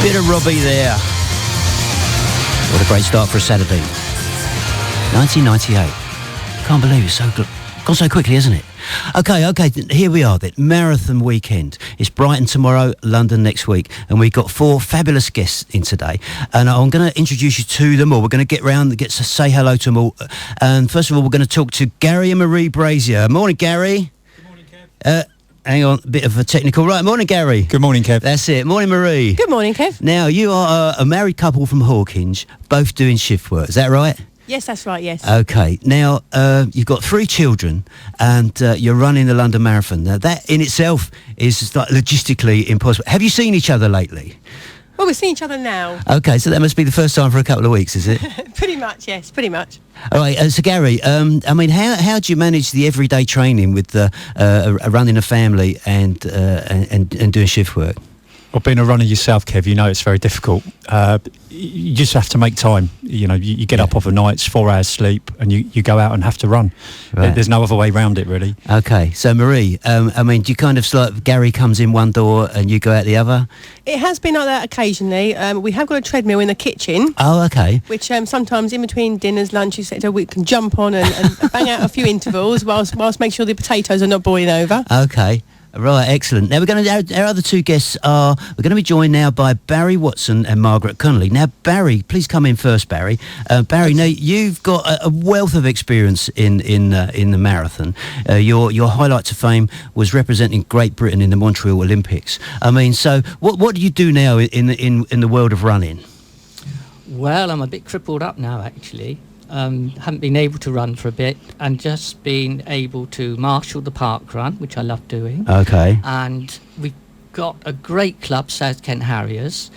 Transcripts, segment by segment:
Bit of Robbie there. What a great start for a Saturday. 1998. Can't believe it's gone so quickly, hasn't it? Okay, here we are then. Marathon weekend. It's Brighton tomorrow, London next week, and we've got 4 fabulous guests in today. And I'm going to introduce you to them all. We're going to get to say hello to them all. And first of all, we're going to talk to Gary and Marie Brazier. Morning, Gary. Good morning, Kev. Hang on, a bit of a technical. Right, morning, Gary. Good morning, Kev. That's it. Morning, Marie. Good morning, Kev. Now, you are a married couple from Hawkinge, both doing shift work. Is that right? Yes, that's right, yes. Okay. Now, you've got 3 children and you're running the London Marathon. Now, that in itself is like logistically impossible. Have you seen each other lately? Well, we're seeing each other now. Okay, so that must be the first time for a couple of weeks, is it? Pretty much, yes, pretty much. All right, so Gary, I mean, how do you manage the everyday training with running a family and doing shift work? Well, being a runner yourself, Kev, you know it's very difficult. You just have to make time. You know, you get up off a nights, 4 hours sleep, and you go out and have to run. Right. There's no other way around it, really. Okay, so Marie, I mean, do you kind of like Gary comes in one door and you go out the other? It has been like that occasionally. We have got a treadmill in the kitchen. Oh, okay. Which sometimes in between dinners, lunches, etc., we can jump on and bang out a few intervals whilst make sure the potatoes are not boiling over. Okay. Right, excellent. Now our other 2 guests we're going to be joined now by Barry Watson and Margaret Connolly. Now, Barry, please come in first, Barry. Barry, now you've got a wealth of experience in the marathon. Your highlight to fame was representing Great Britain in the Montreal Olympics. I mean, so what do you do now in the world of running? Well, I'm a bit crippled up now, actually. Haven't been able to run for a bit and just been able to marshal the park run, which I love doing. Okay. And we've got a great club, South Kent Harriers,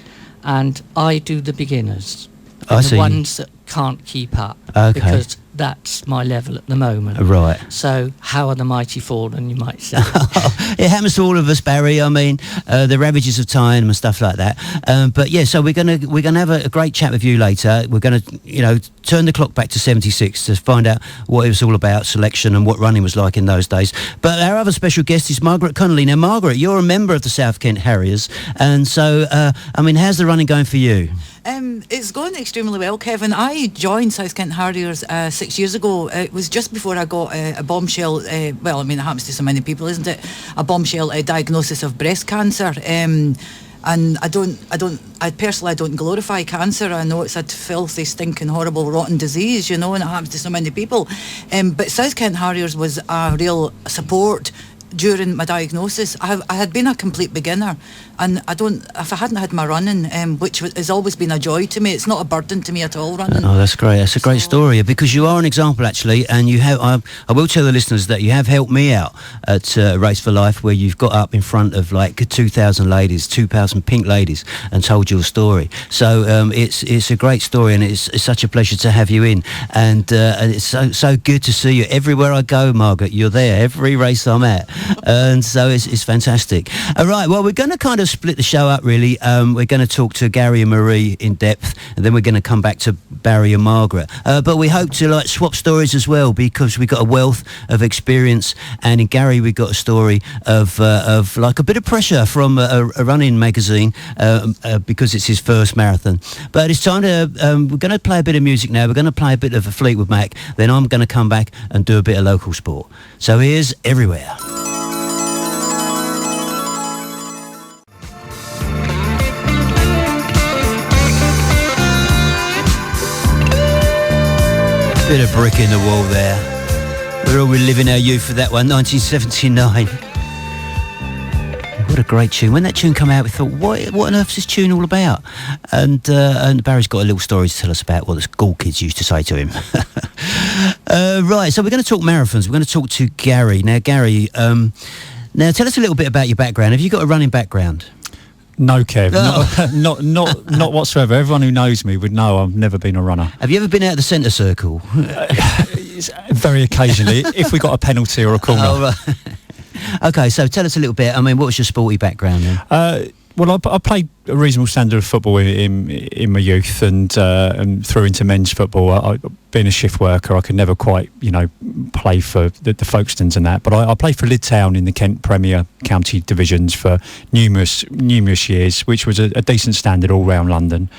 and I do the beginners. The ones that can't keep up. Okay. Because that's my level at the moment. Right. So how are the mighty fallen, you might say. It happens to all of us, Barry. I mean, the ravages of time and stuff like that. But yeah, so we're gonna have a great chat with you later. We're gonna, turn the clock back to '76 to find out what it was all about, selection and what running was like in those days. But our other special guest is Margaret Connolly. Now, Margaret, you're a member of the South Kent Harriers, and so I mean, how's the running going for you? It's going extremely well, Kevin. I joined South Kent Harriers 6 years ago. It was just before I got a bombshell, well, I mean, it happens to so many people, isn't it? A bombshell diagnosis of breast cancer. And I personally don't glorify cancer. I know it's a filthy, stinking, horrible, rotten disease, and it happens to so many people. But South Kent Harriers was a real support during my diagnosis. I had been a complete beginner, and if I hadn't had my running, which has always been a joy to me, it's not a burden to me at all, running. Oh, that's great. That's a great story, because you are an example, actually, and you have. I will tell the listeners that you have helped me out at Race for Life, where you've got up in front of like 2,000 ladies, 2,000 pink ladies, and told your story. So it's a great story, and it's such a pleasure to have you in, and it's so good to see you everywhere I go, Margaret. You're there every race I'm at. And so it's fantastic. All right, well, we're going to kind of split the show up, really. We're going to talk to Gary and Marie in depth, and then we're going to come back to Barry and Margaret. But we hope to swap stories as well, because we've got a wealth of experience, and in Gary we've got a story of like a bit of pressure from a running magazine, because it's his first marathon. But it's time to we're going to play a bit of music now. We're going to play a bit of a Fleetwood Mac, then I'm going to come back and do a bit of local sport. So here's Everywhere. Bit of brick in the wall there. We're all reliving our youth for that one, 1979. What a great tune. When that tune came out, we thought, what on earth is this tune all about? And Barry's got a little story to tell us about what the school kids used to say to him. Right, so we're going to talk marathons. We're going to talk to Gary. Now, Gary, now tell us a little bit about your background. Have you got a running background? No, Kev, not whatsoever. Everyone who knows me would know I've never been a runner. Have you ever been out of the centre circle? Very occasionally, if we got a penalty or a corner. Oh, right. Okay, so tell us a little bit. I mean, what was your sporty background then? Well, I played a reasonable standard of football in my youth, and through into men's football. Being a shift worker, I could never quite, play for the Folkestons and that. But I played for Lydd Town in the Kent Premier County divisions for numerous years, which was a decent standard all round London.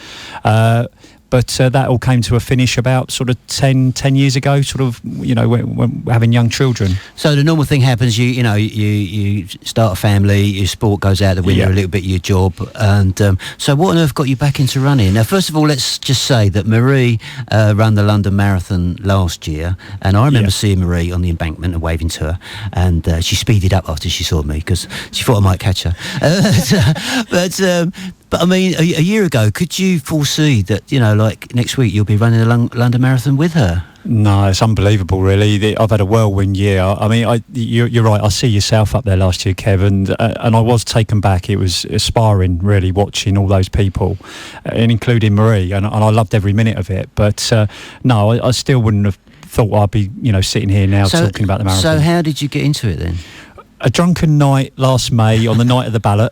But that all came to a finish about sort of 10 years ago, sort of, when having young children. So the normal thing happens, you start a family, your sport goes out the window a little bit, your job. And so what on earth got you back into running? Now, first of all, let's just say that Marie ran the London Marathon last year. And I remember seeing Marie on the embankment and waving to her. And she speeded up after she saw me because she thought I might catch her. But I mean, a year ago, could you foresee that, like next week you'll be running the London Marathon with her? No, it's unbelievable, really. I've had a whirlwind year. I mean, you're right. I see yourself up there last year, Kev, and I was taken back. It was inspiring, really, watching all those people, and including Marie, and I loved every minute of it. But no, I still wouldn't have thought I'd be, sitting here now talking about the marathon. So how did you get into it then? A drunken night last May on the night of the ballot.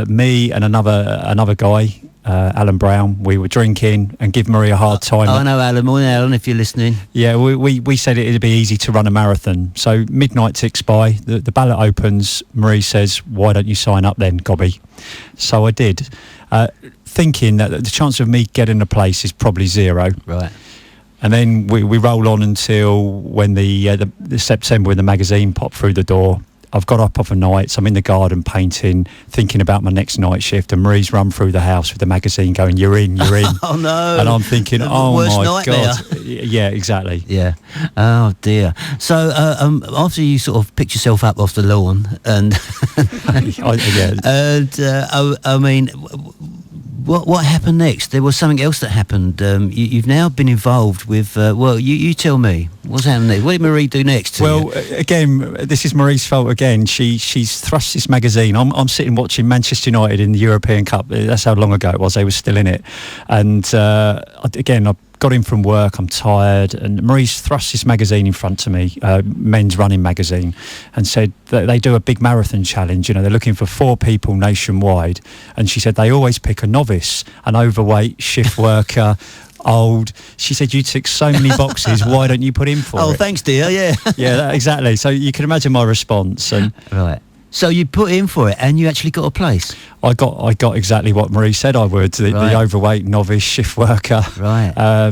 Me and another guy, Alan Brown, we were drinking and give Marie a hard time. I know Alan. Morning, Alan, if you're listening. Yeah, we said it'd be easy to run a marathon. So midnight ticks by, the ballot opens. Marie says, "Why don't you sign up then, Gobby?" So I did, thinking that the chance of me getting a place is probably zero. Right. And then we roll on until when the September when the magazine popped through the door. I've got up off a night, I'm in the garden painting, thinking about my next night shift, and Marie's run through the house with the magazine going, you're in. Oh, no. And I'm thinking, worst my nightmare. God. Yeah, exactly. Yeah. Oh, dear. So after you sort of picked yourself up off the lawn and... I mean... What happened next? There was something else that happened. You've now been involved with... you tell me. What's happened next? What did Marie do next? Again, this is Marie's fault again. She's thrust this magazine. I'm sitting watching Manchester United in the European Cup. That's how long ago it was. They were still in it. And again, I got in from work, I'm tired, and Marie's thrust this magazine in front of me, men's running magazine, and said that they do a big marathon challenge. They're looking for 4 people nationwide, and she said they always pick a novice, an overweight shift worker, old. She said, you tick so many boxes, why don't you put in for it? Oh, thanks, dear. Yeah. Yeah, exactly. So you can imagine my response. And right. So you put in for it and you actually got a place? I got exactly what Marie said I would, the overweight novice shift worker. Right. I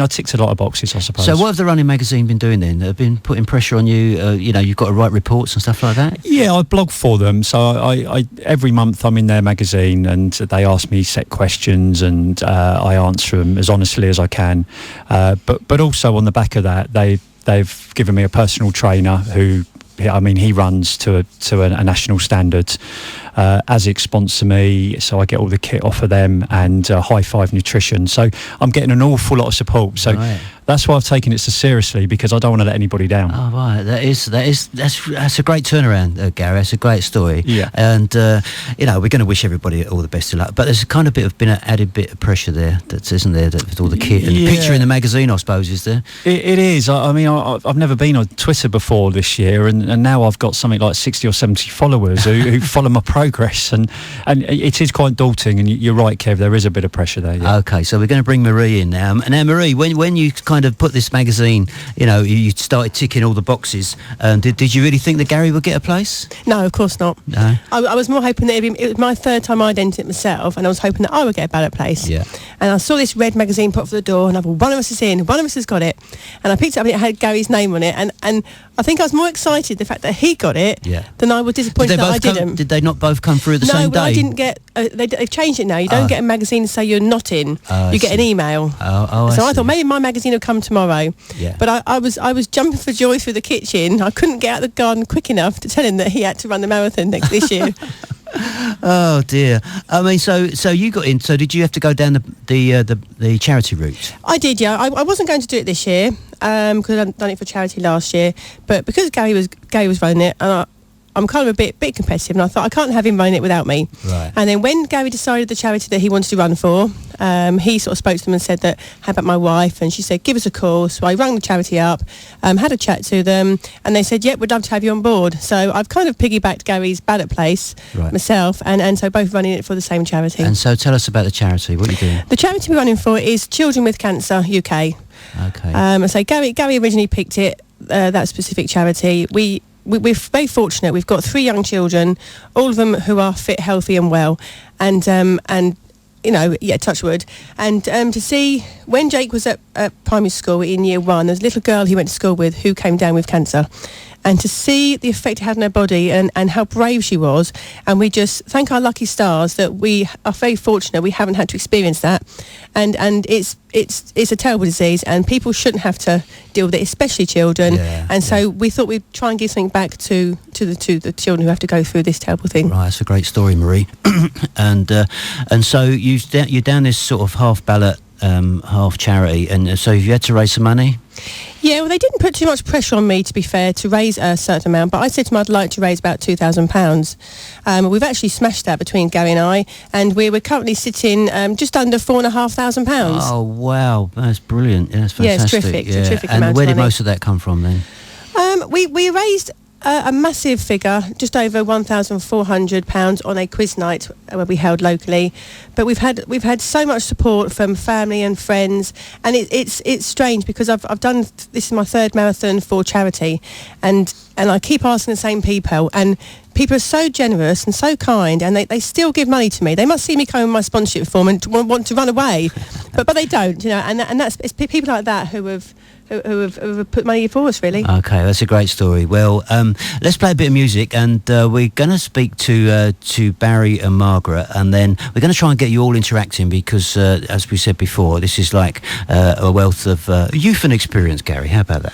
ticked a lot of boxes, I suppose. So what have the running magazine been doing then? They've been putting pressure on you, you've got to write reports and stuff like that? Yeah, I blog for them. So I every month I'm in their magazine and they ask me set questions and I answer them as honestly as I can. But also on the back of that, they've given me a personal trainer who... he runs to a national standard. ASIC sponsor me, so I get all the kit off of them, and High Five Nutrition. So I'm getting an awful lot of support. So that's why I've taken it so seriously, because I don't want to let anybody down. Oh, right. That's a great turnaround, Gary. That's a great story. Yeah. And we're going to wish everybody all the best of luck. But there's a kind of been an added bit of pressure there, isn't there? With all the kit and the picture in the magazine, I suppose, is there? It is. I've never been on Twitter before this year, and now I've got something like 60 or 70 followers who follow my progress, and it is quite daunting. And you're right, Kev. There is a bit of pressure there. Yeah. Okay, so we're going to bring Marie in now. Now, Marie, when you kind of put this magazine, you started ticking all the boxes. Did you really think that Gary would get a place? No, of course not. No. I was more hoping that it was my third time I'd entered it myself, and I was hoping that I would get a ballot place. Yeah. And I saw this red magazine put for the door, and I thought, one of us is in, one of us has got it. And I picked it up, and it had Gary's name on it, and I think I was more excited the fact that he got it than I was disappointed that I didn't. Did they not both come through at the same day? No, I didn't get... they've changed it now. You don't get a magazine to say you're not in. You get an email. So I thought maybe my magazine will come tomorrow. Yeah. But I was jumping for joy through the kitchen. I couldn't get out of the garden quick enough to tell him that he had to run the marathon this year. Oh dear. So you got in. So did you have to go down the charity route? I did, yeah. I wasn't going to do it this year because I'd done it for charity last year. But because Gary was running it, and I'm kind of a bit competitive, and I thought I can't have him running it without me. Right. And then when Gary decided the charity that he wanted to run for, he sort of spoke to them and said that, how about my wife? And she said, give us a call. So I rang the charity up, had a chat to them, and they said, yep, we'd love to have you on board. So I've kind of piggybacked Gary's ballot place myself, and so both running it for the same charity. And so tell us about the charity. What are you doing? The charity we're running for is Children with Cancer UK. Okay. So Gary originally picked it, that specific charity. We're very fortunate. We've got 3 young children, all of them who are fit, healthy and well. And touch wood. And to see, when Jake was at primary school in year 1, there was a little girl he went to school with who came down with cancer. And to see the effect it had on her body and how brave she was, and we just thank our lucky stars that we are very fortunate we haven't had to experience that. And it's a terrible disease, and people shouldn't have to deal with it, especially children. So we thought we'd try and give something back to the children who have to go through this terrible thing. Right, that's a great story, Marie. and so you're down this sort of half ballot, half charity, and so you had to raise some money. Yeah, well, they didn't put too much pressure on me, to be fair, to raise a certain amount, but I said to them I'd like to raise about £2,000. We've actually smashed that between Gary and I, and we're currently sitting just under £4,500. Oh, wow, that's brilliant. Yeah, that's fantastic. Yeah, it's terrific. It's a terrific amount and where of did money. most of that come from then? We raised a massive figure, just over £1,400 on a quiz night where we held locally. But we've had so much support from family and friends, and it's strange because I've done, this is my 3rd marathon for charity, and I keep asking the same people, and people are so generous and so kind, and they still give money to me. They must see me coming with my sponsorship form and want to run away, but they don't, and it's people like that who have put money for us, really. Okay, that's a great story. Well, let's play a bit of music, and we're going to speak to Barry and Margaret, and then we're going to try and get you all interacting because, as we said before, this is like a wealth of youth and experience, Gary. How about that?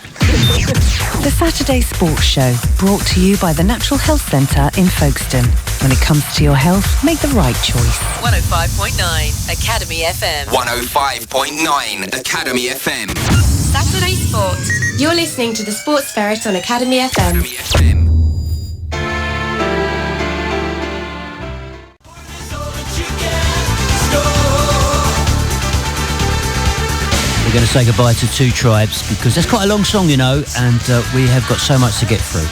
The Saturday Sports Show, brought to you by the Natural Health Centre in Folkestone. When it comes to your health, make the right choice. 105.9 Academy FM. 105.9 Academy FM. Saturday Sport. You're listening to the Sports Ferret on Academy FM. Academy FM. We're going to say goodbye to Two Tribes because that's quite a long song, you know, and we have got so much to get through.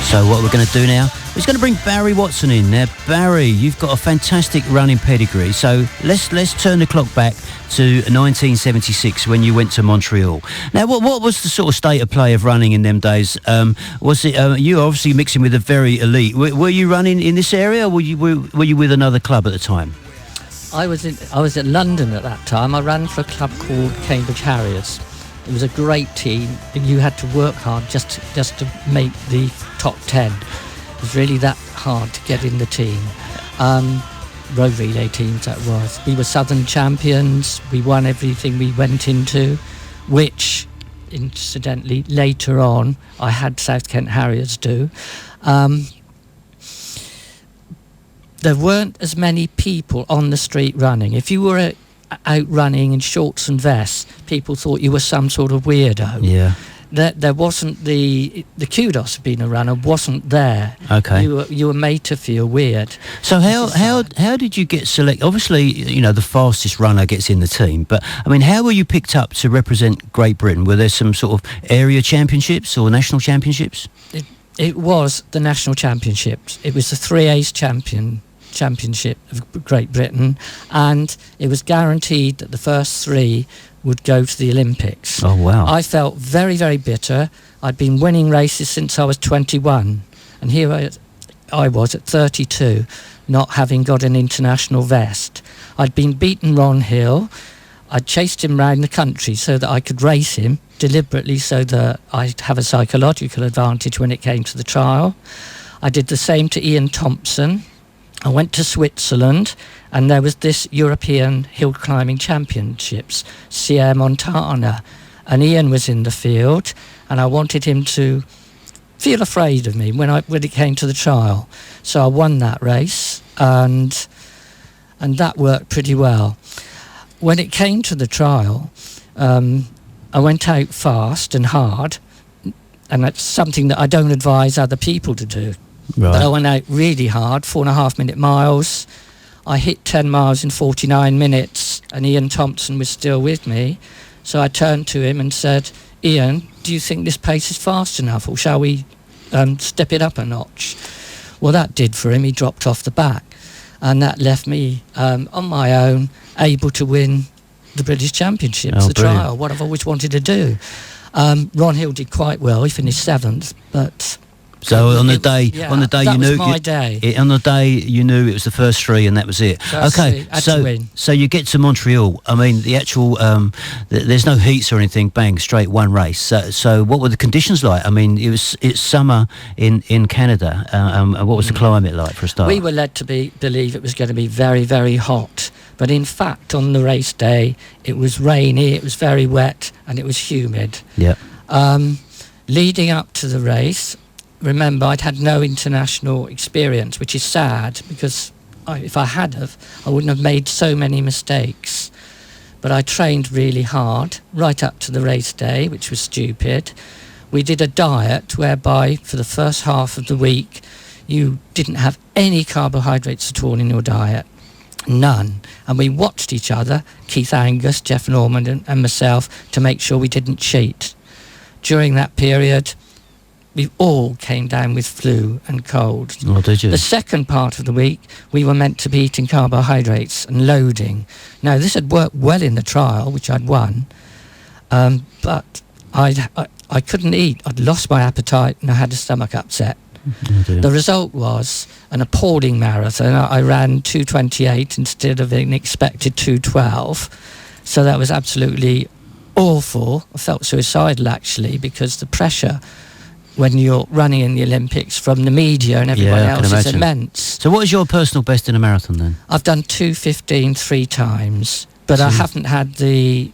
So what we're going to do now is going to bring Barry Watson in. Now, Barry, you've got a fantastic running pedigree. So let's turn the clock back to 1976 when you went to Montreal. Now, what was the sort of state of play of running in them days? Was it you were obviously mixing with the very elite? Were you running in this area, or were you with another club at the time? I was at London at that time. I ran for a club called Cambridge Harriers. It was a great team, and you had to work hard just to make the top 10. It was really that hard to get in the team. Road relay teams, that was. We were Southern champions. We won everything we went into, which, incidentally, later on, I had South Kent Harriers do. There weren't as many people on the street running. If you were out running in shorts and vests, people thought you were some sort of weirdo. Yeah. There wasn't the kudos of being a runner wasn't there. Okay. You were made to feel weird. So how did you get selected? Obviously, you know, the fastest runner gets in the team, but I mean, how were you picked up to represent Great Britain? Were there some sort of area championships or national championships? It was the national championships. It was the 3A's championship of Great Britain, and it was guaranteed that the first 3 would go to the Olympics. Oh, wow. I felt very, very bitter. I'd been winning races since I was 21, and here I was at 32, not having got an international vest. I'd been beaten Ron Hill. I'd chased him round the country so that I could race him deliberately so that I'd have a psychological advantage when it came to the trial. I did the same to Ian Thompson. I went to Switzerland, and there was this European Hill Climbing Championships, Sierra Montana, and Ian was in the field, and I wanted him to feel afraid of me when it came to the trial. So I won that race, and that worked pretty well. When it came to the trial, I went out fast and hard, and that's something that I don't advise other people to do. Right. But I went out really hard, 4.5 minute miles. I hit 10 miles in 49 minutes, and Ian Thompson was still with me. So I turned to him and said, Ian, do you think this pace is fast enough, or shall we step it up a notch? Well, that did for him. He dropped off the back, and that left me on my own, able to win the British Championships, the brilliant. trial, what I've always wanted to do. Ron Hill did quite well. He finished 7th, but... So on the day you knew on the day you knew it was the first 3 and that was it. Okay, so you get to Montreal. I mean, the actual there's no heats or anything. Bang, straight one race. So what were the conditions like? I mean, it's summer in Canada. What was the climate like for a start? We were led to believe it was going to be very, very hot, but in fact, on the race day, it was rainy, it was very wet, and it was humid. Yeah. Leading up to the race. Remember, I'd had no international experience, which is sad because if I had have, I wouldn't have made so many mistakes. But I trained really hard right up to the race day, which was stupid. We did a diet whereby for the first half of the week, you didn't have any carbohydrates at all in your diet. None. And we watched each other, Keith Angus, Jeff Norman and myself, to make sure we didn't cheat. During that period, we all came down with flu and cold. Oh, did you? The second part of the week, we were meant to be eating carbohydrates and loading. Now, this had worked well in the trial, which I'd won, but I couldn't eat. I'd lost my appetite and I had a stomach upset. Oh, the result was an appalling marathon. I ran 2:28 instead of an expected 2:12. So that was absolutely awful. I felt suicidal, actually, because the pressure when you're running in the Olympics from the media and everyone else is immense. So what is your personal best in a marathon then? I've done 2:15 3 times, but I haven't had the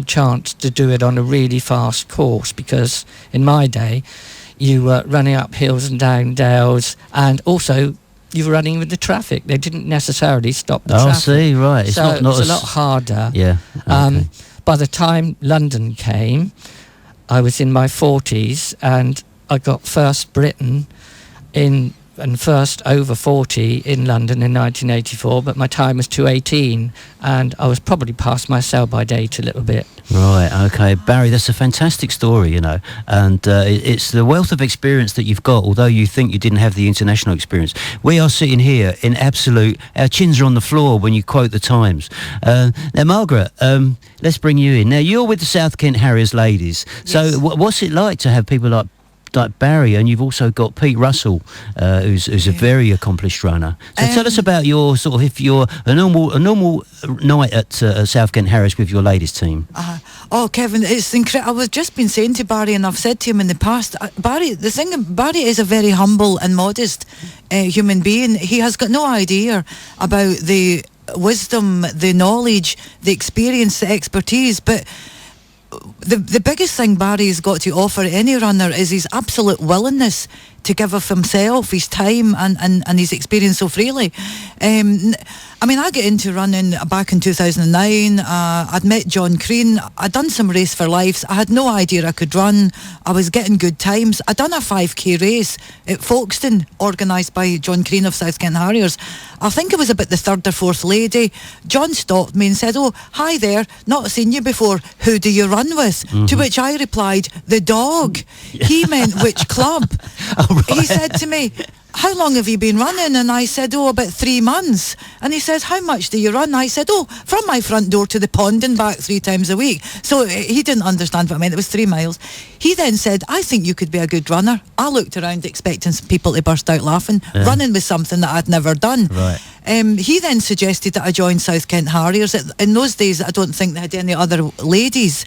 chance to do it on a really fast course because in my day you were running up hills and down dales, and also you were running with the traffic. They didn't necessarily stop the traffic. Oh, see, right. It's so not it's a lot harder. Yeah. Okay. By the time London came, I was in my 40s and I got first Britain and first over 40 in London in 1984, but my time was 2:18 and I was probably past my sell-by date a little bit. Right, okay. Barry, that's a fantastic story, you know, and it's the wealth of experience that you've got, although you think you didn't have the international experience. We are sitting here in absolute, our chins are on the floor when you quote the times. Now, Margaret, let's bring you in. Now, you're with the South Kent Harriers ladies, so what's it like to have people like Barry, and you've also got Pete Russell, who's a very accomplished runner. So tell us about your sort of, if you're a normal night at South Kent Harriers with your ladies team. Oh, Kevin, it's incredible. I've just been saying to Barry, and I've said to him in the past, Barry is a very humble and modest human being. He has got no idea about the wisdom, the knowledge, the experience, the expertise, but the biggest thing Barry's got to offer any runner is his absolute willingness to give of himself, his time and his experience so freely. I mean, I got into running back in 2009. I'd met John Crean. I'd done some Race for Lives. I had no idea I could run. I was getting good times. I'd done a 5k race at Folkestone, organised by John Crean of South Kent Harriers. I think it was about the third or fourth lady. John stopped me and said, "Oh, hi there, not seen you before. Who do you run with?" Mm-hmm. To which I replied, "The dog." He meant which club. Right. He said to me, "How long have you been running?" And I said, "Oh, about 3 months." And he says, "How much do you run?" I said, "Oh, from my front door to the pond and back 3 times a week." So he didn't understand what I meant. It was 3 miles. He then said, "I think you could be a good runner." I looked around expecting some people to burst out laughing. Running was something that I'd never done. Right. He then suggested that I join South Kent Harriers. In those days, I don't think they had any other ladies.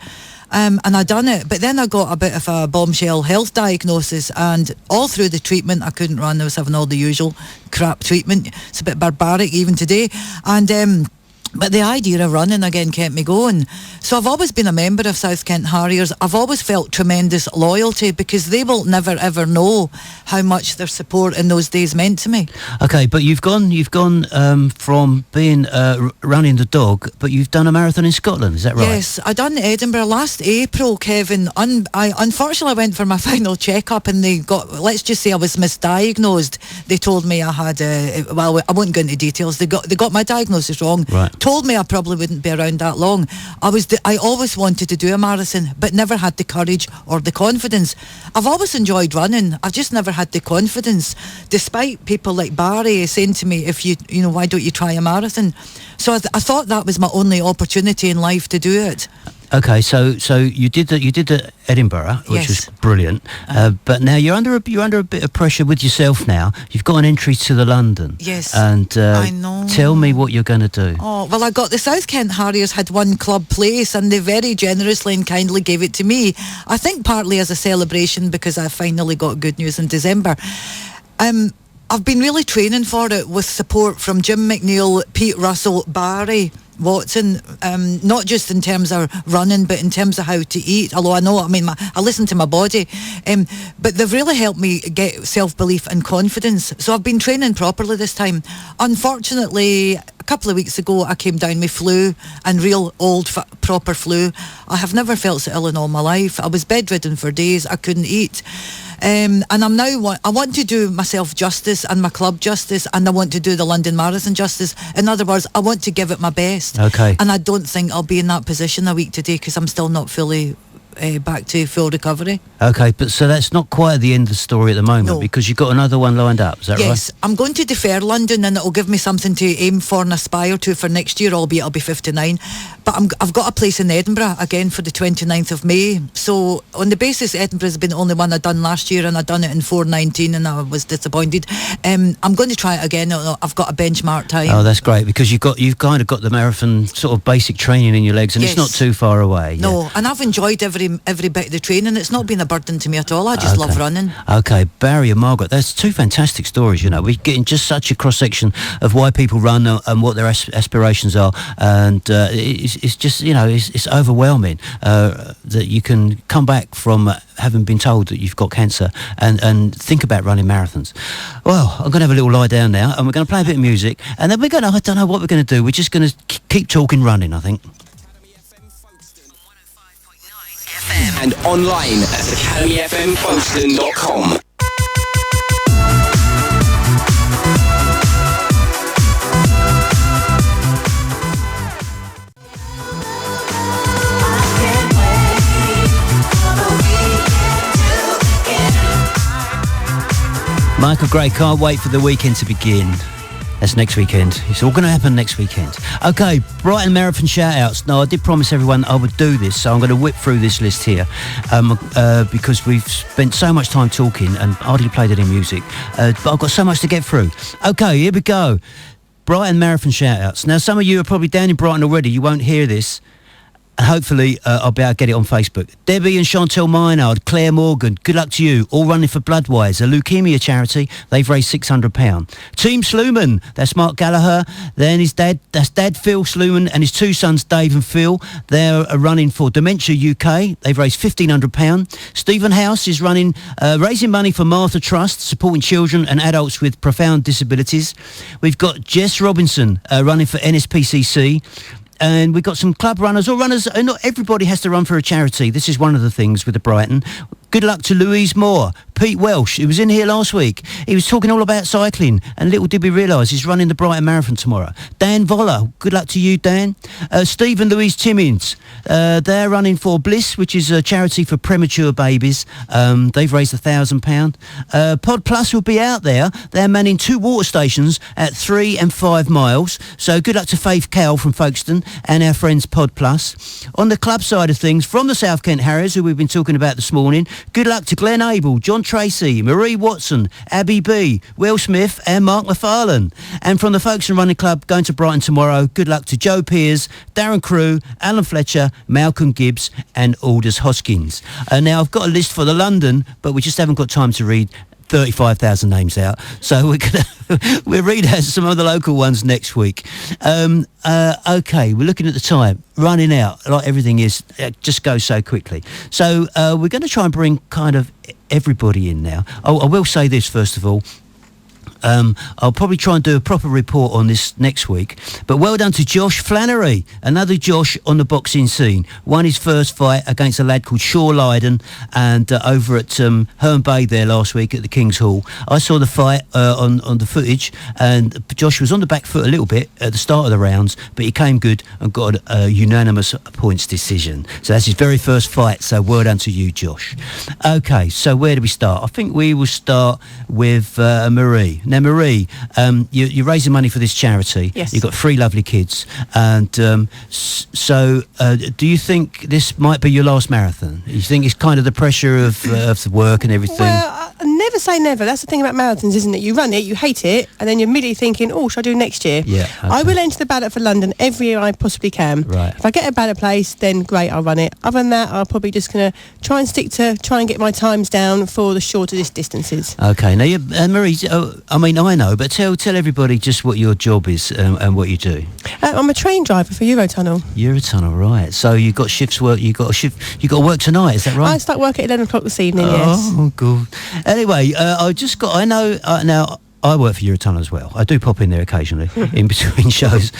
And I done it, but then I got a bit of a bombshell health diagnosis, and all through the treatment I couldn't run. I was having all the usual crap treatment. It's a bit barbaric even today, and But the idea of running again kept me going. So I've always been a member of South Kent Harriers. I've always felt tremendous loyalty because they will never ever know how much their support in those days meant to me. Okay, but you've gone from being running the dog, but you've done a marathon in Scotland, is that right? Yes, I done Edinburgh last April, Kevin. Unfortunately, I went for my final checkup and they got, let's just say I was misdiagnosed. They told me I had, well, I won't go into details. They got my diagnosis wrong. Right. Told me I probably wouldn't be around that long. I always wanted to do a marathon, but never had the courage or the confidence. I've always enjoyed running. I've just never had the confidence, despite people like Barry saying to me, if you know, why don't you try a marathon? So I thought that was my only opportunity in life to do it. Okay, so you did the Edinburgh, which was brilliant, but now you're under a bit of pressure with yourself now. You've got an entry to the London. Yes, and I know. Tell me what you're going to do. Oh, well, I got the South Kent Harriers had one club place and they very generously and kindly gave it to me. I think partly as a celebration because I finally got good news in December. I've been really training for it with support from Jim McNeil, Pete Russell, Barry Watson, not just in terms of running, but in terms of how to eat. Although I listen to my body, but they've really helped me get self-belief and confidence. So I've been training properly this time. Unfortunately, a couple of weeks ago, I came down with flu, and real old proper flu. I have never felt so ill in all my life. I was bedridden for days. I couldn't eat. And I'm now, I want to do myself justice and my club justice, and I want to do the London Marathon justice. In other words, I want to give it my best. Okay. And I don't think I'll be in that position a week today because I'm still not fully back to full recovery. Okay, but so that's not quite the end of the story at the moment, because you've got another one lined up, is that right? Yes, I'm going to defer London and it'll give me something to aim for and aspire to for next year, albeit I'll be 59. But I've got a place in Edinburgh again for the 29th of May. So on the basis Edinburgh's been the only one I've done last year and I've done it in 4:19 and I was disappointed. I'm going to try it again. I've got a benchmark time. Oh, that's great, because you've kind of got the marathon sort of basic training in your legs, and it's not too far away. No, and I've enjoyed every bit of the training. It's not been a burden to me at all. I just love running. Okay, Barry and Margaret, that's two fantastic stories. You know, we're getting just such a cross section of why people run and what their aspirations are, and it's just, you know, it's overwhelming that you can come back from having been told that you've got cancer and think about running marathons. Well, I'm going to have a little lie down now, and we're going to play a bit of music, and then I don't know what we're going to do. We're just going to keep talking running, I think. And online at academyfmfolkston.com. Michael Gray, can't wait for the weekend to begin. That's next weekend. It's all going to happen next weekend. Okay, Brighton Marathon shout-outs. Now, I did promise everyone I would do this, so I'm going to whip through this list here because we've spent so much time talking and hardly played any music, but I've got so much to get through. Okay, here we go. Brighton Marathon shout-outs. Now, some of you are probably down in Brighton already. You won't hear this. Hopefully I'll be able to get it on Facebook. Debbie and Chantel Minard, Claire Morgan, good luck to you, all running for Bloodwise, a leukemia charity. They've raised £600. Team Sluman, that's Mark Gallagher. Then his dad, that's Dad Phil Sluman, and his two sons Dave and Phil. They're running for Dementia UK. They've raised £1,500. Stephen House is running, raising money for Martha Trust, supporting children and adults with profound disabilities. We've got Jess Robinson running for NSPCC. And we've got some club runners or runners. Not everybody has to run for a charity. This is one of the things with the Brighton. Good luck to Louise Moore. Pete Welsh, who was in here last week. He was talking all about cycling, and little did we realise he's running the Brighton Marathon tomorrow. Dan Voller, good luck to you, Dan. Steve and Louise Timmins, they're running for Bliss, which is a charity for premature babies. They've raised £1,000. Pod Plus will be out there. They're manning 2 water stations at 3 and 5 miles. So good luck to Faith Cowell from Folkestone and our friends Pod Plus. On the club side of things, from the South Kent Harriers, who we've been talking about this morning, good luck to Glenn Abel, John Tracy, Marie Watson, Abby B, Will Smith and Mark McFarlane. And from the Folkestone Running Club going to Brighton tomorrow, good luck to Joe Pears, Darren Crew, Alan Fletcher, Malcolm Gibbs and Aldous Hoskins. Now I've got a list for the London, but we just haven't got time to read 35,000 names out. So we'll read out some of the local ones next week. Okay, we're looking at the time, running out, like everything is, just goes so quickly. So we're going to try and bring kind of everybody in now. I will say this first of all. I'll probably try and do a proper report on this next week. But well done to Josh Flannery, another Josh on the boxing scene. Won his first fight against a lad called Shaw Lydon and over at Herne Bay there last week at the King's Hall. I saw the fight on the footage, and Josh was on the back foot a little bit at the start of the rounds, but he came good and got a unanimous points decision. So that's his very first fight, so well done to you, Josh. Okay, so where do we start? I think we will start with Marie. Now, Marie, you're raising money for this charity. Yes. You've got 3 lovely kids. And do you think this might be your last marathon? You think it's kind of the pressure of the work and everything? Well, never say never. That's the thing about marathons, isn't it? You run it, you hate it, and then you're immediately thinking, oh, shall I do next year? Yeah. Okay. I will enter the ballot for London every year I possibly can. Right. If I get a ballot place, then great, I'll run it. Other than that, I'm probably just going to try and get my times down for the shortest distances. Okay. Now, Marie, I know, but tell everybody just what your job is and what you do. I'm a train driver for Eurotunnel. Eurotunnel, right. So you've got shifts work, you've got to work tonight, is that right? I start work at 11 o'clock this evening, yes. Oh, good. Anyway, now I work for Eurotunnel as well. I do pop in there occasionally in between shows.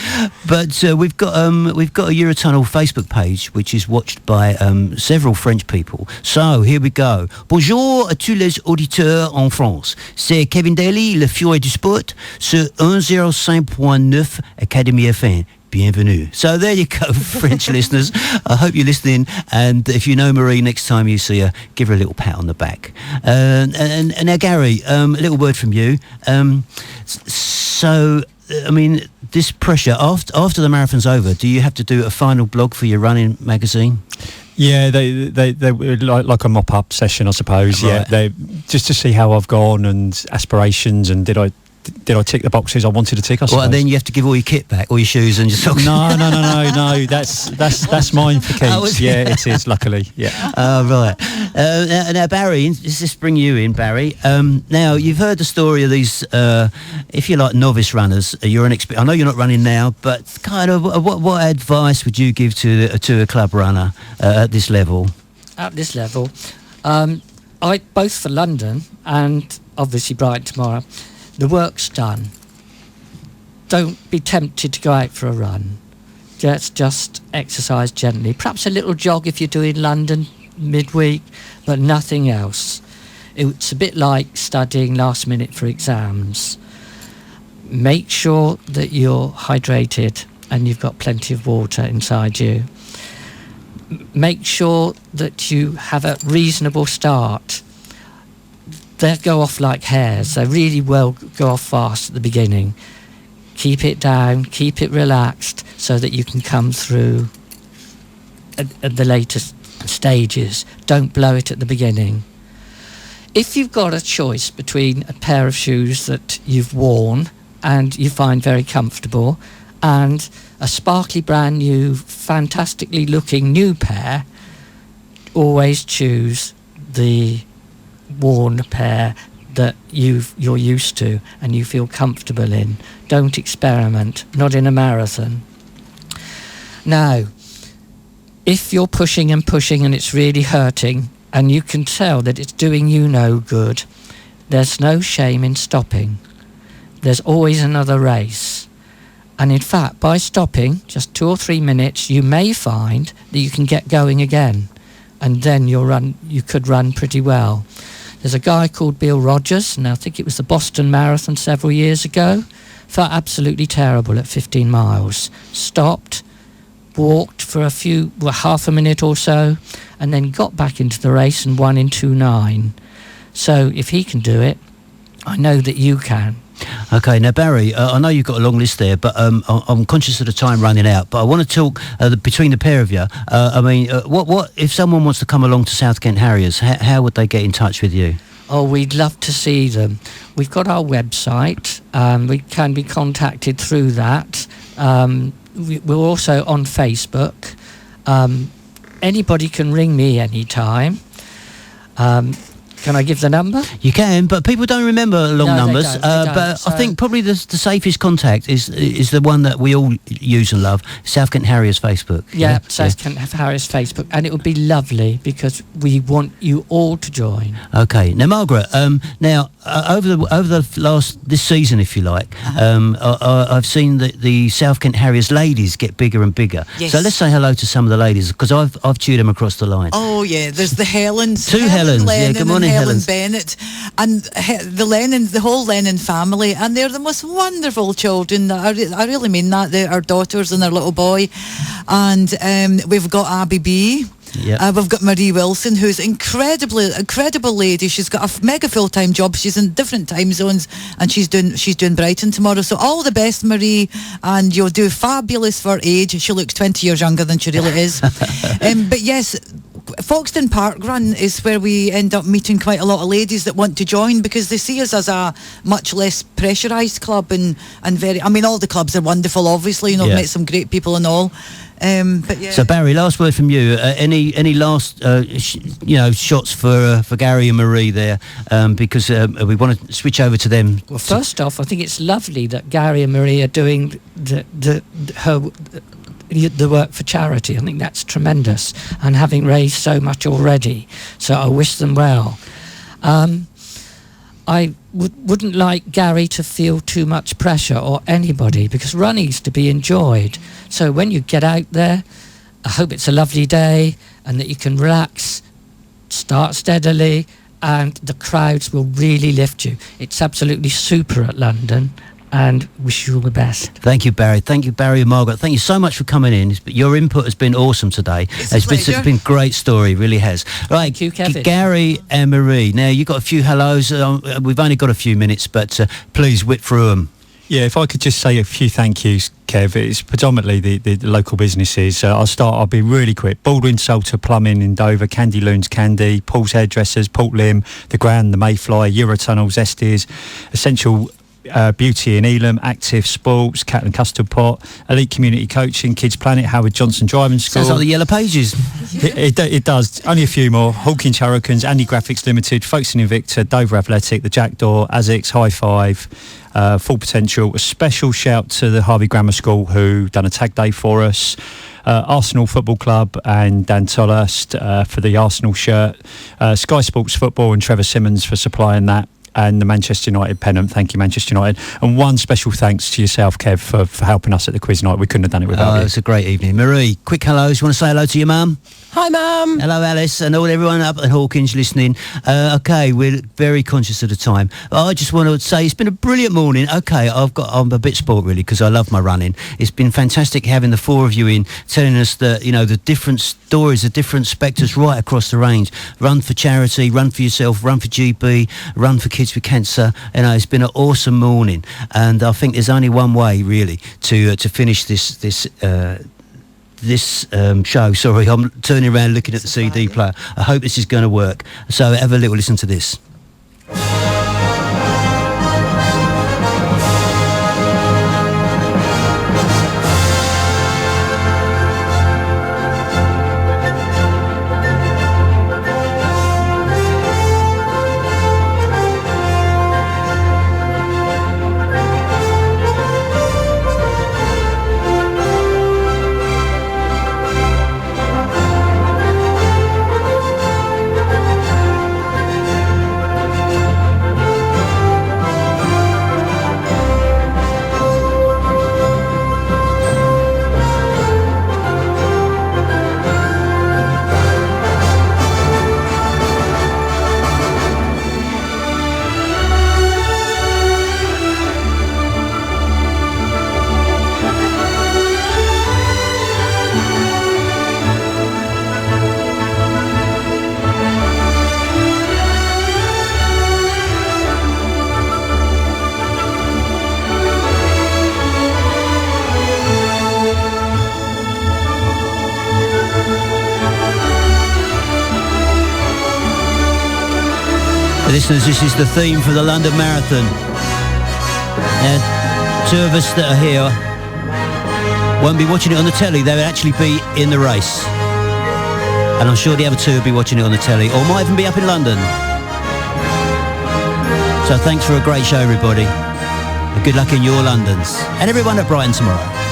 But we've got a Eurotunnel Facebook page which is watched by several French people. So here we go. Bonjour à tous les auditeurs en France. C'est Kevin Daly, le Furet du Sport, sur 105.9 Academy FM. Bienvenue. So there you go, French listeners. I hope you're listening, and if you know Marie, next time you see her, give her a little pat on the back. And now, Gary, a little word from you. So, I mean, this pressure, after the marathon's over, do you have to do a final blog for your running magazine? Yeah, they were like a mop-up session, I suppose. Right. Yeah, they just to see how I've gone and aspirations, and did I tick the boxes I wanted to tick, I suppose. Well, and then you have to give all your kit back, all your shoes and your socks. No. That's mine for keeps. Yeah, it is, luckily. Yeah. Oh, right. Now, Barry, let's just bring you in, Barry. Now, you've heard the story of these, if you like, novice runners. I know you're not running now, but kind of what advice would you give to a club runner at this level? At this level, both for London and obviously Brighton tomorrow, the work's done. Don't be tempted to go out for a run. Just exercise gently. Perhaps a little jog if you're doing London midweek, but nothing else. It's a bit like studying last minute for exams. Make sure that you're hydrated and you've got plenty of water inside you. Make sure that you have a reasonable start. They'll go off like hares. They really will go off fast at the beginning. Keep it down, keep it relaxed so that you can come through at the later stages. Don't blow it at the beginning. If you've got a choice between a pair of shoes that you've worn and you find very comfortable and a sparkly brand new, fantastically looking new pair, always choose the worn pair that you're used to and you feel comfortable in. Don't experiment, not in a marathon. Now, if you're pushing and it's really hurting and you can tell that it's doing you no good, there's no shame in stopping. There's always another race. And in fact, by stopping just 2 or 3 minutes, you may find that you can get going again, and then you could run pretty well. There's a guy called Bill Rogers, and I think it was the Boston Marathon several years ago. Felt absolutely terrible at 15 miles. Stopped, walked for half a minute or so, and then got back into the race and won in 2:09. So if he can do it, I know that you can. Okay, now Barry, I know you've got a long list there, but I'm conscious of the time running out. But I want to talk between the pair of you. What if someone wants to come along to South Kent Harriers? How would they get in touch with you? Oh, we'd love to see them. We've got our website. We can be contacted through that. We're also on Facebook. Anybody can ring me anytime. Can I give the number? You can, but people don't remember long numbers. They don't, but so I think probably the safest contact is the one that we all use and love, South Kent Harriers Facebook. Yeah, South Kent Harriers Facebook, and it would be lovely because we want you all to join. Okay, now Margaret, over the this season, if you like, I've seen the South Kent Harriers ladies get bigger and bigger. Yes. So let's say hello to some of the ladies because I've chewed them across the line. Oh yeah, there's the Helens. Two Helens. Lennon, yeah, good morning, Helen Helens. Bennett, and the whole Lennon family, and they're the most wonderful children. I really mean that. They're our daughters and their little boy, and we've got Abby B. Yeah. We've got Marie Wilson, who's incredible lady. She's got a mega full-time job. She's in different time zones, and she's doing Brighton tomorrow. So all the best, Marie, and you'll do fabulous for age. She looks 20 years younger than she really is. But yes, Foxton Park Run is where we end up meeting quite a lot of ladies that want to join because they see us as a much less pressurised club and very. I mean, all the clubs are wonderful. Obviously, we've met some great people and all. But yeah. So Barry, last word from you. Any last shots for Gary and Marie there, because we want to switch over to them. Well, first off, I think it's lovely that Gary and Marie are doing the work for charity. I think that's tremendous, and having raised so much already. So I wish them well. I wouldn't like Gary to feel too much pressure, or anybody, because running's to be enjoyed. So when you get out there, I hope it's a lovely day and that you can relax, start steadily, and the crowds will really lift you. It's absolutely super at London, and wish you all the best. Thank you, Barry. Thank you, Barry and Margaret. Thank you so much for coming in. Your input has been awesome today. It's been a great story, it really has. Right, thank you, Kevin. Gary and Marie. Now, you've got a few hellos. We've only got a few minutes, but please whip through them. Yeah, if I could just say a few thank yous, Kev. It's predominantly the local businesses. I'll be really quick. Baldwin Salter Plumbing in Dover, Candy Loons Candy, Paul's Hairdressers, Port Lim, The Grand, The Mayfly, Eurotunnels, Estes, Essential Beauty in Elam, Active Sports, Cat and Custard Pot, Elite Community Coaching, Kids Planet, Howard Johnson Driving School. Sounds like the Yellow Pages. It does. Only a few more. Hawkins Hurricanes, Andy Graphics Limited, Folkestone Invicta, Dover Athletic, The Jackdaw, ASICS, High Five, Full Potential. A special shout to the Harvey Grammar School who done a tag day for us. Arsenal Football Club and Dan Tolhurst for the Arsenal shirt. Sky Sports Football and Trevor Simmons for supplying that. And the Manchester United pennant. Thank you, Manchester United. And one special thanks to yourself, Kev, for helping us at the quiz night. We couldn't have done it without you. It's a great evening. Marie, quick hellos. You want to say hello to your mum? Hi, Mum. Hello, Alice, and everyone up at Hawkins listening. Okay, we're very conscious of the time. I just want to say it's been a brilliant morning. Okay, I'm a bit spoiled really because I love my running. It's been fantastic having the four of you in, telling us that the different stories, the different spectres right across the range. Run for charity, run for yourself, run for GB, run for Kids with Cancer. It's been an awesome morning, and I think there's only one way really to finish this show. Sorry, I'm turning around looking at the CD player. I hope this is going to work. So have a little listen to this. Listeners, this is the theme for the London Marathon. Now, two of us that are here won't be watching it on the telly, they'll actually be in the race. And I'm sure the other two will be watching it on the telly, or might even be up in London. So thanks for a great show, everybody. Good luck in your Londons and everyone at Brighton tomorrow.